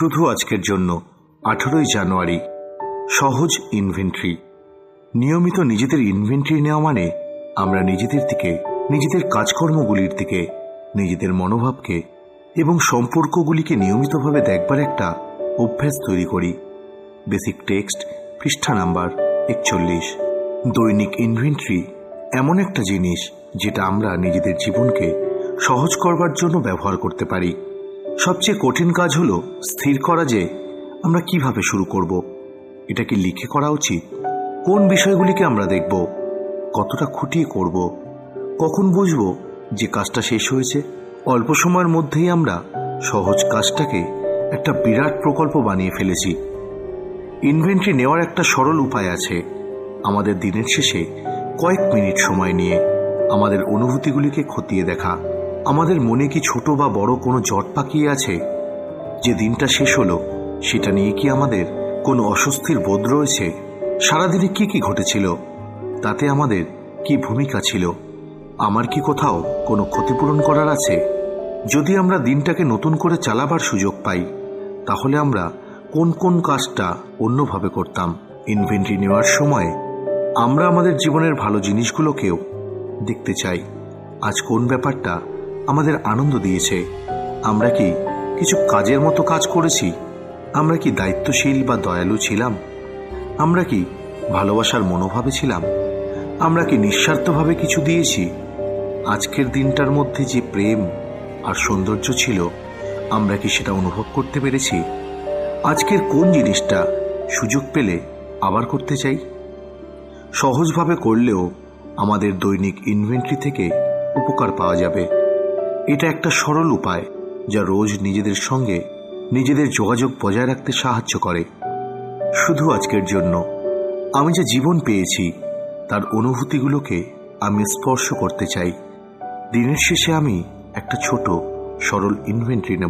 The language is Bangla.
শুধু আজকের জন্য 18ই জানুয়ারি সহজ ইনভেন্টরি। নিয়মিত নিজেদের ইনভেন্টরি নেওয়া মানে আমরা নিজেদের দিকে, নিজেদের কাজকর্মগুলির দিকে, নিজেদের মনোভাবকে এবং সম্পর্কগুলিকে নিয়মিতভাবে দেখবার একটা অভ্যাস তৈরি করি। বেসিক টেক্সট, পৃষ্ঠা নাম্বার 41। দৈনিক ইনভেন্টরি এমন একটা জিনিস যেটা আমরা নিজেদের জীবনকে সহজ করবার জন্য ব্যবহার করতে পারি। সবচেয়ে কঠিন কাজ হলো স্থির করা যে আমরা কিভাবে শুরু করব। এটা কি লিখে করা উচিত? কোন বিষয়গুলিকে আমরা দেখব? কতটা খুঁটিয়ে করব? কখন বুঝব যে কাজটা শেষ হয়েছে? অল্প সময়ের মধ্যেই আমরা সহজ কাজটাকে একটা বিরাট প্রকল্প বানিয়ে ফেলেছি। ইনভেন্টরি নেওয়ার একটা সরল উপায় আছে। আমাদের দিনের শেষে কয়েক মিনিট সময় নিয়ে আমাদের অনুভূতিগুলিকে খতিয়ে দেখা। আমাদের মনে কি ছোট বা বড় কোনো জট পাকিয়ে আছে? যে দিনটা শেষ হলো সেটা নিয়ে কি আমাদের কোনো অস্বস্তির বোধ রয়েছে? সারাদিনে কি কি ঘটেছিল? তাতে আমাদের কি ভূমিকা ছিল? আমার কি কোথাও কোনো ক্ষতিপূরণ করার আছে? যদি আমরা দিনটাকে নতুন করে চালাবার সুযোগ পাই, তাহলে আমরা কোন কোন কাজটা অন্যভাবে করতাম? ইনভেন্টরি নেওয়ার সময় আমরা আমাদের জীবনের ভালো জিনিসগুলোকেও দেখতে চাই। আজ কোন ব্যাপারটা আমাদের আনন্দ দিয়েছে? আমরা কি কিছু কাজের মতো কাজ করেছি? আমরা কি দায়িত্বশীল বা দয়ালু ছিলাম? আমরা কি ভালোবাসার মনোভাবে ছিলাম? আমরা কি নিঃস্বার্থভাবে কিছু দিয়েছি? আজকের দিনটার মধ্যে যে প্রেম আর সৌন্দর্য ছিল, আমরা কি সেটা অনুভব করতে পেরেছি? আজকের কোন জিনিসটা সুযোগ পেলে আবার করতে চাই? সহজভাবে করলেও আমাদের দৈনিক ইনভেন্টরি থেকে উপকার পাওয়া যাবে। এটা একটা সরল উপায় যা রোজ নিজেদের সঙ্গে নিজেদের যোগাযোগ বজায় রাখতে সাহায্য করে। শুধু আজকের জন্য আমি যে জীবন পেয়েছি তার অনুভূতিগুলোকে আমি স্পর্শ করতে চাই। দিনের শেষে আমি একটা ছোট সরল ইনভেন্টরি নেব।